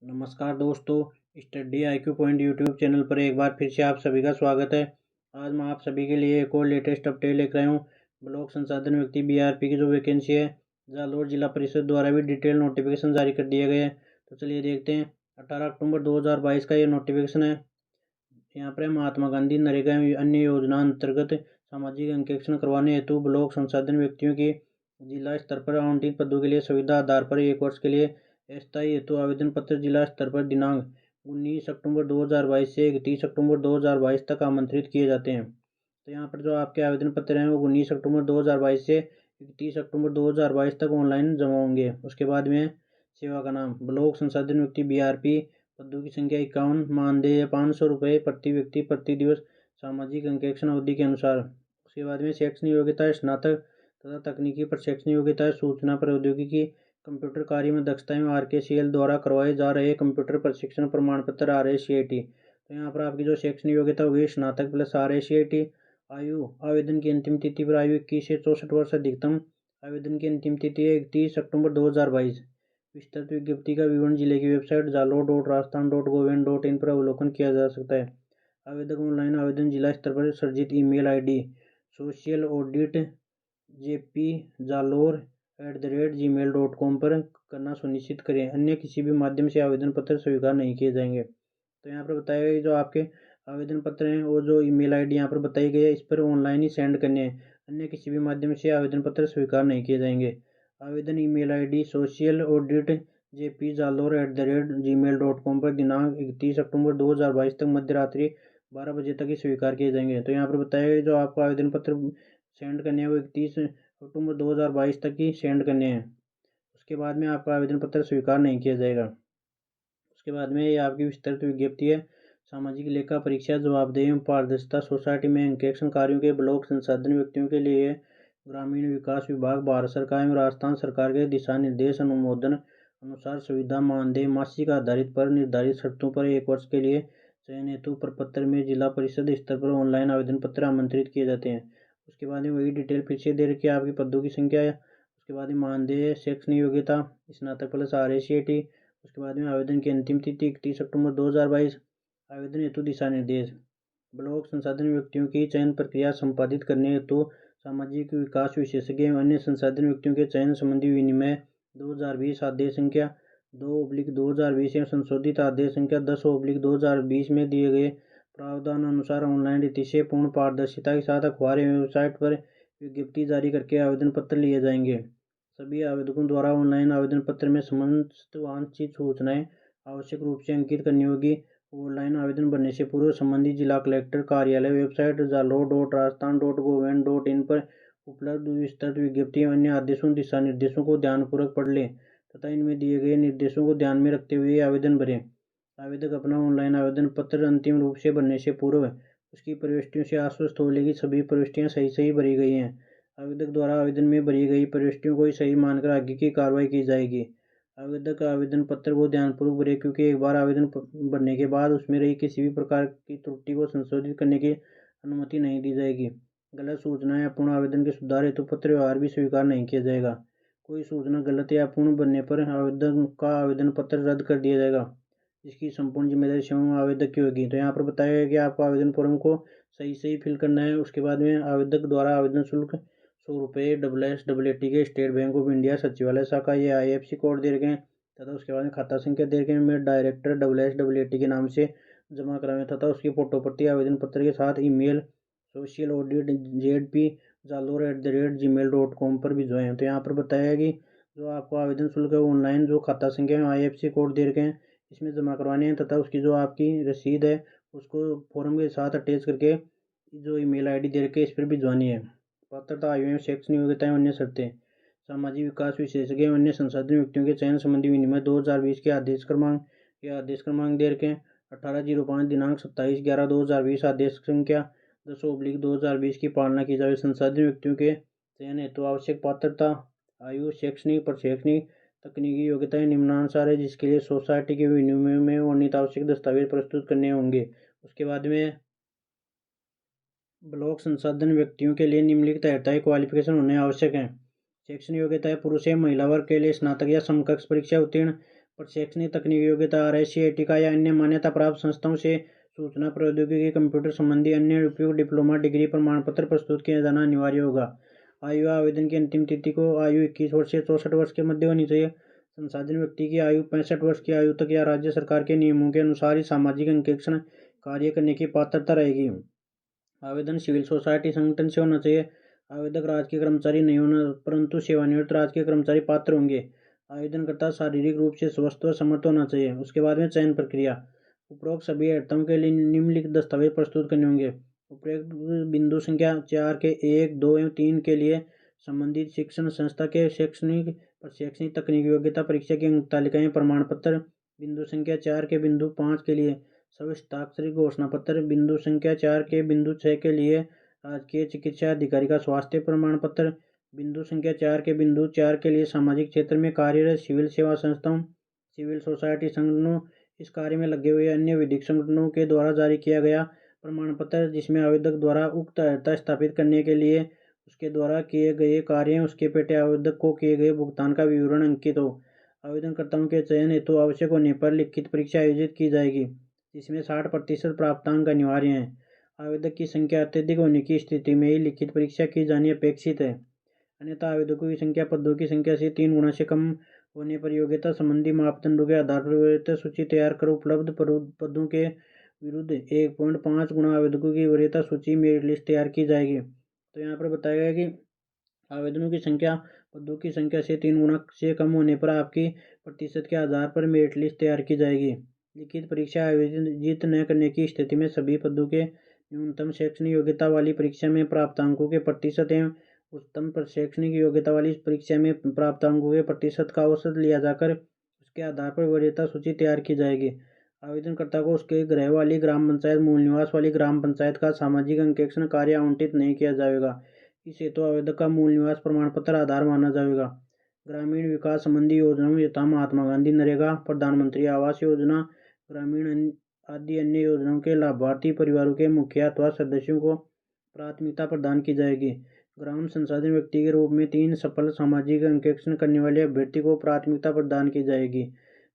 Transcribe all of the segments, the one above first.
नमस्कार दोस्तों, study IQ point YouTube channel पर एक बार फिर से आप सभी का स्वागत है। आज मैं आप सभी के लिए एक और लेटेस्ट अपडेट लेकर आया हूँ। ब्लॉक संसाधन व्यक्ति बीआरपी की जो वैकेंसी है, जालोर जिला परिषद द्वारा भी डिटेल नोटिफिकेशन जारी कर दिया गया है। तो चलिए देखते हैं। 18 अक्टूबर 2022 का ये नोटिफिकेशन है। यहाँ पर महात्मा गांधी नरेगा एवं अन्य योजना अंतर्गत सामाजिक अंकेक्षण करवाने हेतु ब्लॉक संसाधन व्यक्तियों की जिला स्तर पर आवंटित पदों के लिए सुविधा आधार पर 1 वर्ष के लिए अस्थायी हेतु आवेदन पत्र जिला स्तर पर दिनांक 19 अक्टूबर 2022 से 31 अक्टूबर 2022 तक आमंत्रित किए जाते हैं। तो यहाँ पर जो आपके आवेदन पत्र हैं वो 19 अक्टूबर 2022 से 31 अक्टूबर 2022 तक ऑनलाइन जमा होंगे। उसके बाद में सेवा का नाम ब्लॉक संसाधन व्यक्ति बीआरपी, पदों की संख्या 51, मानदेय 500 रुपये प्रति व्यक्ति प्रति दिवस सामाजिक अंकेक्षण अवधि के अनुसार। उसके बाद में शैक्षणिक योग्यता स्नातक तथा तकनीकी प्रशिक्षण योग्यता सूचना प्रौद्योगिकी कंप्यूटर कार्य में दक्षता एवं RKCL द्वारा करवाए जा रहे कंप्यूटर प्रशिक्षण प्रमाण पत्र RACIT। तो यहाँ पर आपकी जो शैक्षणिक योग्यता होगी स्नातक प्लस RACIT। आयु आवेदन की अंतिम तिथि पर आयु 21 से 64 वर्ष अधिकतम। आवेदन की अंतिम तिथि है 31 अक्टूबर 2022। विस्तृत विज्ञप्ति का विवरण जिले की वेबसाइट jalo.rajasthan.gov.in पर अवलोकन किया जा सकता है। आवेदक ऑनलाइन आवेदन जिला स्तर पर सर्जित email ID social audit jp.jalore@gmail.com पर करना सुनिश्चित करें, अन्य किसी भी माध्यम से आवेदन पत्र स्वीकार नहीं किए जाएंगे। तो यहाँ पर बताया गया जो आपके आवेदन पत्र हैं वो जो ईमेल ID यहाँ पर बताई गई है इस पर ऑनलाइन ही सेंड करने हैं, अन्य किसी भी माध्यम से आवेदन पत्र स्वीकार नहीं किए जाएंगे। आवेदन email ID social audit jp.jalore@gmail.com पर दिनांक 31 अक्टूबर 2022 तक मध्यरात्रि 12 बजे तक ही स्वीकार किए जाएंगे। तो यहाँ पर बताया गया जो आपको आवेदन पत्र सेंड करने हैं वो 31 अक्टूबर 2022 तक ही सेंड करने हैं। उसके बाद में आपका आवेदन पत्र स्वीकार नहीं किया जाएगा। उसके बाद में ये आपकी विस्तृत विज्ञप्ति है। सामाजिक लेखा परीक्षा जवाबदेही एवं पारदर्शिता सोसाइटी में अंकेक्षण कार्यों के ब्लॉक संसाधन व्यक्तियों के लिए ग्रामीण विकास विभाग भारत सरकार एवं राजस्थान सरकार के दिशा निर्देश अनुमोदन अनुसार सुविधा मानदेय मासिक आधारित पर निर्धारित शर्तों पर 1 वर्ष के लिए चयन हेतु प्रपत्र में जिला परिषद स्तर पर ऑनलाइन आवेदन पत्र आमंत्रित किए जाते हैं। उसके बाद में वही डिटेल फिर से दे रखी है आपकी पदों की संख्या है। उसके बाद में मानदेय शैक्षणिक योग्यता स्नातक प्लस RACIT। उसके बाद में आवेदन की अंतिम तिथि 31 अक्टूबर 2022। आवेदन हेतु दिशा निर्देश ब्लॉक संसाधन व्यक्तियों की चयन प्रक्रिया संपादित करने हेतु सामाजिक विकास विशेषज्ञ एवं अन्य संसाधन व्यक्तियों के चयन संबंधी विनिमय 2020 आदेश संख्या 2/2020 एवं संशोधित आदेश संख्या 10/2020 में दिए गए प्रावधान अनुसार ऑनलाइन रीति से पूर्ण पारदर्शिता के साथ अखबार एवं वेबसाइट पर विज्ञप्ति जारी करके आवेदन पत्र लिए जाएंगे। सभी आवेदकों द्वारा ऑनलाइन आवेदन पत्र में समस्त वांछित सूचनाएं आवश्यक रूप से अंकित करनी होगी। ऑनलाइन आवेदन भरने से पूर्व संबंधित जिला कलेक्टर कार्यालय वेबसाइट jalo.rajasthan.gov.in पर उपलब्ध विस्तृत विज्ञप्ति एवं अन्य आदेशों दिशा निर्देशों को ध्यानपूर्वक पढ़ लें तथा इनमें दिए गए निर्देशों को ध्यान में रखते हुए आवेदन भरें। आवेदक अपना ऑनलाइन आवेदन पत्र अंतिम रूप से भरने से पूर्व उसकी प्रविष्टियों से आश्वस्त हो ले कि सभी प्रविष्टियां सही भरी गई हैं। आवेदक द्वारा आवेदन में भरी गई प्रविष्टियों को सही मानकर आगे की कार्रवाई की जाएगी। आवेदक आवेदन पत्र को ध्यानपूर्वक भरे क्योंकि एक बार आवेदन भरने के बाद उसमें रही किसी भी प्रकार की त्रुटि को संशोधित करने की अनुमति नहीं दी जाएगी। गलत सूचना या पूर्ण आवेदन के सुधार हेतु पत्र व्यवहार भी स्वीकार नहीं किया जाएगा। कोई सूचना गलत या पूर्ण भरने पर आवेदन का आवेदन पत्र रद्द कर दिया जाएगा, जिसकी संपूर्ण जिम्मेदारी स्वयं आवेदक की होगी। तो यहाँ पर बताया गया कि आपको आवेदन फॉर्म को सही फिल करना है। उसके बाद में आवेदक द्वारा आवेदन शुल्क 100 रुपये SSAT के स्टेट बैंक ऑफ इंडिया सचिवालय शाखा ये IFSC कोड दे रखे हैं तथा उसके बाद में खाता संख्या दे रखे हैं में डायरेक्टर SSAT के नाम से जमा कराएं तथा उसकी फोटोप्रति आवेदन पत्र के साथ ईमेल socialaudit@jalore@gmail.com पर भिजवाएं। तो यहाँ पर बताया है कि जो आपको आवेदन शुल्क है ऑनलाइन जो खाता संख्या IFSC कोड दे रखे हैं इसमें जमा करवाने हैं तथा उसकी जो आपकी रसीद है उसको फॉर्म के साथ अटैच करके जो ईमेल ID दे रखे इस पर भिजवानी है। पात्रता आयु एवं शैक्षणिक योग्यता एवं अन्य शर्तें सामाजिक विकास विशेषज्ञ एवं अन्य संसाधन व्यक्तियों के चयन संबंधी विनिमय 2020 के आदेश क्रमांक दे रखे 18/05 दिनांक 27/11/2020 आदेश संख्या 10/2020 की पालना की जाए। संसाधन व्यक्तियों के चयन हेतु आवश्यक पात्रता आयु शैक्षणिक प्रशैक्षणिक तकनीकी योग्यताएं निम्नानुसार है, जिसके लिए सोसाइटी के विनिमय में वर्णित आवश्यक दस्तावेज प्रस्तुत करने होंगे। उसके बाद में ब्लॉक संसाधन व्यक्तियों के लिए निम्नलिखित अर्हताएं क्वालिफिकेशन होने आवश्यक हैं। शैक्षणिक योग्यता है पुरुष एवं महिला वर्ग के लिए स्नातक या समकक्ष परीक्षा उत्तीर्ण पर शैक्षणिक तकनीकी योग्यता RICIT का या अन्य मान्यता प्राप्त संस्थाओं से सूचना प्रौद्योगिकी कंप्यूटर संबंधी अन्य उपयुक्त डिप्लोमा डिग्री प्रमाण पत्र प्रस्तुत किया जाना अनिवार्य होगा। आयु आवेदन की अंतिम तिथि को आयु 21 वर्ष से 64 वर्ष के मध्य होनी चाहिए। संसाधन व्यक्ति की आयु 65 वर्ष की आयु तक या राज्य सरकार के नियमों के अनुसार ही सामाजिक अंकेक्षण कार्य करने की पात्रता रहेगी। आवेदन सिविल सोसाइटी संगठन से होना चाहिए। आवेदक राजकीय कर्मचारी नहीं होना परंतु सेवानिवृत्त राजकीय कर्मचारी पात्र होंगे। आवेदनकर्ता शारीरिक रूप से स्वस्थ व समर्थ होना चाहिए। उसके बाद में चयन प्रक्रिया। उपरोक्त सभी अर्थों के लिए निम्नलिखित दस्तावेज प्रस्तुत करने होंगे। उपरोक्त बिंदु संख्या 4 के 1, 2 एवं 3 के लिए संबंधित शिक्षण संस्था के शैक्षणिक तकनीकी योग्यता परीक्षा की अंक तालिकाएं प्रमाण पत्र। बिंदु संख्या 4 के बिंदु 5 के लिए सविस्ताक्षरित घोषणा पत्र। बिंदु संख्या 4 के बिंदु 6 के लिए राजकीय चिकित्सा अधिकारी का स्वास्थ्य प्रमाण पत्र। बिंदु संख्या 4 के बिंदु 4 के लिए सामाजिक क्षेत्र में कार्यरत सिविल सेवा संस्थाओं, सिविल सोसाइटी संगठनों, इस कार्य में लगे हुए अन्य विधिक संगठनों के द्वारा जारी किया गया प्रमाण पत्र जिसमें आवेदक द्वारा उक्त अर्हता स्थापित करने के लिए उसके द्वारा किए गए कार्य उसके पेटे आवेदक को किए गए भुगतान का विवरण अंकित हो। आवेदनकर्ताओं के चयन हेतु आवश्यक होने पर लिखित परीक्षा आयोजित की जाएगी जिसमें 60% प्राप्तांक अनिवार्य हैं। आवेदक की संख्या अत्यधिक होने की स्थिति में ही लिखित परीक्षा की जानी अपेक्षित है। अन्यथा आवेदकों की संख्या पदों की संख्या से 3 गुना से कम होने पर योग्यता संबंधी मापदंडों के आधार पर वरीयता सूची तैयार कर उपलब्ध पदों के विरुद्ध 1.5 गुना आवेदकों की वरीयता सूची मेरिट लिस्ट तैयार की जाएगी। तो यहाँ पर बताया गया कि आवेदनों की संख्या पदों की संख्या से 3 गुना से कम होने पर आपकी प्रतिशत के आधार पर मेरिट लिस्ट तैयार की जाएगी। लिखित परीक्षा आयोजित न करने की स्थिति में सभी पदों के न्यूनतम शैक्षणिक योग्यता वाली परीक्षा में प्राप्त अंकों के प्रतिशत एवं उच्चतम शैक्षणिक योग्यता वाली परीक्षा में प्राप्त अंकों के प्रतिशत का औसत लिया जाकर उसके आधार पर वरीयता सूची तैयार की जाएगी। आवेदनकर्ता को उसके गृह वाली ग्राम पंचायत, मूल निवास वाली ग्राम पंचायत का सामाजिक अंकेक्षण कार्य आवंटित नहीं किया जाएगा। इस हेतु आवेदक का मूल निवास प्रमाण पत्र आधार माना जाएगा। ग्रामीण विकास संबंधी योजनाओं यथा महात्मा गांधी नरेगा, प्रधानमंत्री आवास योजना, ग्रामीण आदि अन्य योजनाओं के लाभार्थी परिवारों के मुखिया अथवा सदस्यों को प्राथमिकता प्रदान की जाएगी। ग्राम संसाधन व्यक्ति के रूप में 3 सफल सामाजिक अंकेक्षण करने वाले अभ्यर्थी को प्राथमिकता प्रदान की जाएगी।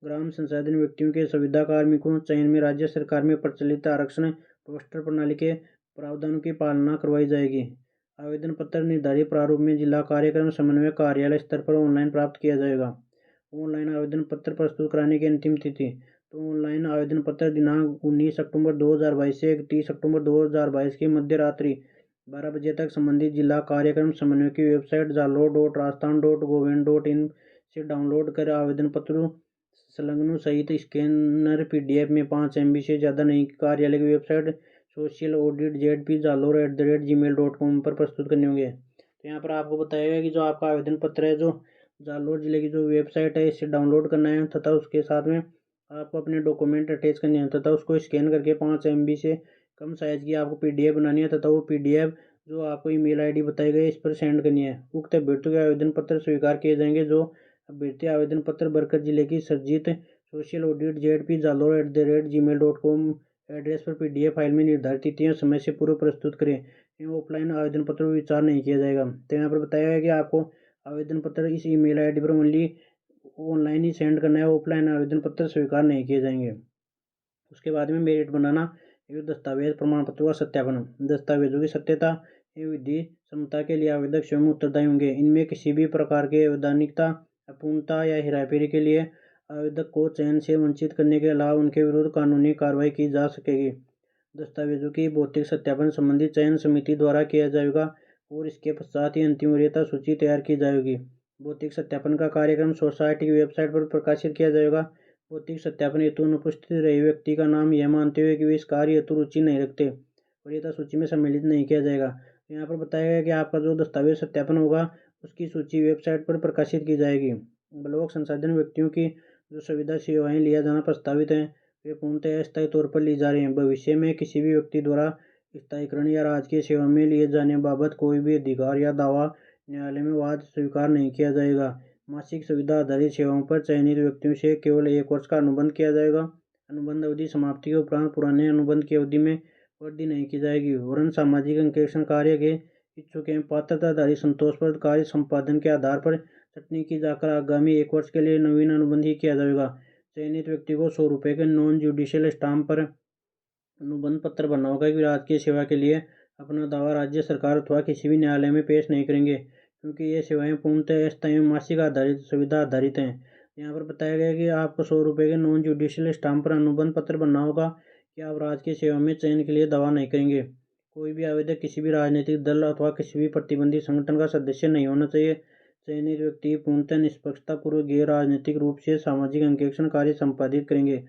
ग्राम संसाधन व्यक्तियों के संविदा कार्मिकों चयन में राज्य सरकार में प्रचलित आरक्षण रोस्टर प्रणाली के प्रावधानों की पालना करवाई जाएगी। आवेदन पत्र निर्धारित प्रारूप में जिला कार्यक्रम समन्वय कार्यालय स्तर पर ऑनलाइन प्राप्त किया जाएगा। ऑनलाइन आवेदन पत्र प्रस्तुत कराने की अंतिम तिथि। तो ऑनलाइन आवेदन पत्र दिनांक 19 अक्टूबर 2022 से 31 अक्टूबर 2022 की मध्य रात्रि 12 बजे तक संबंधित जिला कार्यक्रम समन्वय की वेबसाइट jalo.rajasthan.gov.in से डाउनलोड कर आवेदन पत्र संलग्नों सहित स्कैनर PDF में 5 MB से ज़्यादा नहीं कार्यालय की वेबसाइट socialaudit.jalore@gmail.com पर प्रस्तुत करने होंगे। तो यहाँ पर आपको बताया गया कि जो आपका आवेदन पत्र है जो जालोर जिले की जो वेबसाइट है इससे डाउनलोड करना है तथा उसके साथ में आपको अपने डॉक्यूमेंट अटैच करने हैं तथा उसको स्कैन करके 5 MB से कम साइज़ की आपको PDF बनानी है तथा वो PDF जो आपको ईमेल ID बताई गई इस पर सेंड करनी है। उक्त अभ्यर्थियों के आवेदन पत्र स्वीकार किए जाएंगे जो अभ्यर्थी आवेदन पत्र बरगढ़ जिले की सर्जित socialaudit.zpjalore@gmail.com एड्रेस पर PDF फाइल में निर्धारित तिथियों समय से पूर्व प्रस्तुत करें एवं ऑफलाइन आवेदन पत्र पर विचार नहीं किया जाएगा। तो यहाँ पर बताया गया कि आपको आवेदन पत्र इस ईमेल ID पर ओनली ऑनलाइन ही सेंड करना है, ऑफलाइन आवेदन पत्र स्वीकार नहीं किए जाएंगे। उसके बाद में मेरिट बनाना एवं दस्तावेज प्रमाण पत्रों का सत्यापन। दस्तावेजों की सत्यता एवं विधि समता के लिए आवेदक स्वयं उत्तरदायी होंगे। इनमें किसी भी प्रकार के अवैधानिकता, अपूर्णता या हेराफेरी के लिए आवेदक को चयन से वंचित करने के अलावा उनके विरुद्ध कानूनी कार्रवाई की जा सकेगी। दस्तावेजों की भौतिक सत्यापन संबंधी चयन समिति द्वारा किया जाएगा और इसके पश्चात ही अंतिम वरीयता सूची तैयार की जाएगी। भौतिक सत्यापन का कार्यक्रम सोसाइटी की वेबसाइट पर प्रकाशित किया जाएगा। भौतिक सत्यापन हेतु अनुपस्थित रहे व्यक्ति का नाम यह मानते हुए कि वे इस कार्य हेतु रुचि नहीं रखते वरीयता सूची में सम्मिलित नहीं किया जाएगा। यहाँ पर बताया गया कि आपका जो दस्तावेज सत्यापन होगा उसकी सूची वेबसाइट पर प्रकाशित की जाएगी। ब्लॉक संसाधन व्यक्तियों की जो सुविधा सेवाएं लिया जाना प्रस्तावित हैं वे पूर्णतः अस्थायी तौर पर ली जा रही हैं। भविष्य में किसी भी व्यक्ति द्वारा स्थायीकरण या राजकीय सेवा में लिए जाने बाबत कोई भी अधिकार या दावा न्यायालय में वाद स्वीकार नहीं किया जाएगा। मासिक सुविधा आधारित सेवाओं पर चयनित व्यक्तियों से केवल 1 वर्ष का अनुबंध किया जाएगा। अनुबंध अवधि समाप्ति के उपरांत पुराने अनुबंध की अवधि में वृद्धि नहीं की जाएगी। वरन सामाजिक अंकेक्षण कार्य के इच्छुक एवं पात्रताधारी संतोषप्रद कार्य संपादन के आधार पर छंटनी की जाकर आगामी 1 वर्ष के लिए नवीन अनुबंध ही किया जाएगा। चयनित व्यक्ति को 100 रुपये के नॉन जुडिशियल स्टाम्प पर अनुबंध पत्र भरना होगा कि राजकीय सेवा के लिए अपना दावा राज्य सरकार अथवा किसी भी न्यायालय में पेश नहीं करेंगे, क्योंकि ये सेवाएं पूर्णतः अस्थायी एवं मासिक आधारित सुविधा आधारित हैं। यहाँ पर बताया गया है कि आपको 100 रुपये के नॉन जुडिशियल स्टाम्प पर अनुबंध पत्र भरना होगा कि आप राजकीय सेवा में चयन के लिए दावा नहीं करेंगे। कोई भी आवेदक किसी भी राजनीतिक दल अथवा किसी भी प्रतिबंधित संगठन का सदस्य नहीं होना चाहिए। चयनित व्यक्ति पूर्णतः निष्पक्षतापूर्वक गैर राजनीतिक रूप से सामाजिक अंकेक्षण कार्य संपादित करेंगे।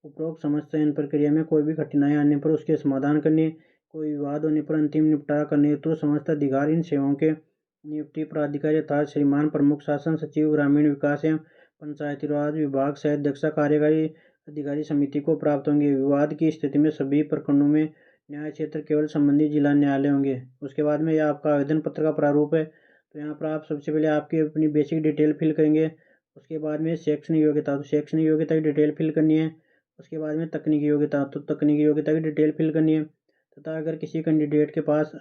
उपरोक्त समस्त चयन प्रक्रिया में कोई भी कठिनाई आने पर उसके समाधान करने, कोई विवाद होने पर अंतिम निपटारा करने हेतु समस्त अधिकार इन सेवाओं के नियुक्ति प्राधिकारी अर्थात श्रीमान प्रमुख शासन सचिव ग्रामीण विकास एवं पंचायती राज विभाग सह अध्यक्षा कार्यकारी अधिकारी समिति को प्राप्त होंगे। विवाद की स्थिति में सभी प्रकरणों में न्याय क्षेत्र केवल संबंधित जिला न्यायालय होंगे। उसके बाद में यह आपका आवेदन पत्र का प्रारूप है। तो यहाँ पर आप सबसे पहले आपकी अपनी बेसिक डिटेल फिल करेंगे। उसके बाद में शैक्षणिक योग्यता, तो शैक्षणिक योग्यता की डिटेल फिल करनी है। उसके बाद में तकनीकी योग्यता, तो तकनीकी योग्यता की डिटेल फिल करनी है। तथा अगर किसी कैंडिडेट के पास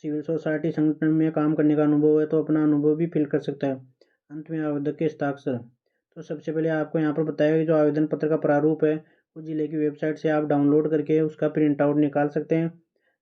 सिविल सोसाइटी संगठन में काम करने का अनुभव है तो अपना अनुभव भी फिल कर सकता है। अंत में आवेदक के हस्ताक्षर। तो सबसे पहले आपको यहाँ पर बताया कि जो आवेदन पत्र का प्रारूप है वो जिले की वेबसाइट से आप डाउनलोड करके उसका प्रिंट आउट निकाल सकते हैं।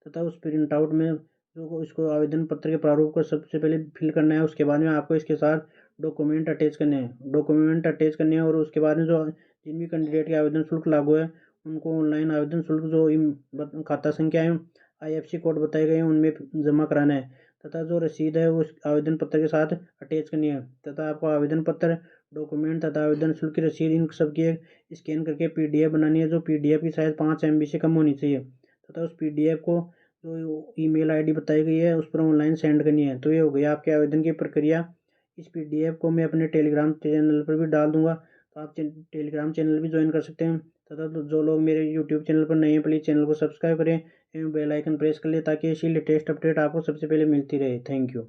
तथा उस प्रिंट आउट में जो इसको आवेदन पत्र के प्रारूप को सबसे पहले फिल करना है। उसके बाद में आपको इसके साथ डॉक्यूमेंट अटैच करने हैं और उसके बाद में जो जिन भी कैंडिडेट के आवेदन शुल्क लागू है उनको ऑनलाइन आवेदन शुल्क जो खाता संख्या है IFC कोड बताए गए हैं उनमें जमा कराना है। तथा जो रसीद है वो उस आवेदन पत्र के साथ अटैच करनी है। तथा आपको आवेदन पत्र, डॉक्यूमेंट तथा आवेदन शुल्क की रसीद इन सब की एक स्कैन करके PDF बनानी है। जो PDF की साइज 5 MB से कम होनी चाहिए। तथा उस PDF को जो ईमेल ID बताई गई है उस पर ऑनलाइन सेंड करनी है। तो ये हो गई आपके आवेदन की प्रक्रिया। इस PDF को मैं अपने टेलीग्राम चैनल पर भी डाल दूंगा, तो आप टेलीग्राम चैनल भी ज्वाइन कर सकते हैं। तथा जो लोग मेरे यूट्यूब चैनल पर नए हैं प्लीज़ चैनल को सब्सक्राइब करें एवं बेल आइकन प्रेस कर लें ताकि ऐसी लेटेस्ट अपडेट आपको सबसे पहले मिलती रहे। Thank you.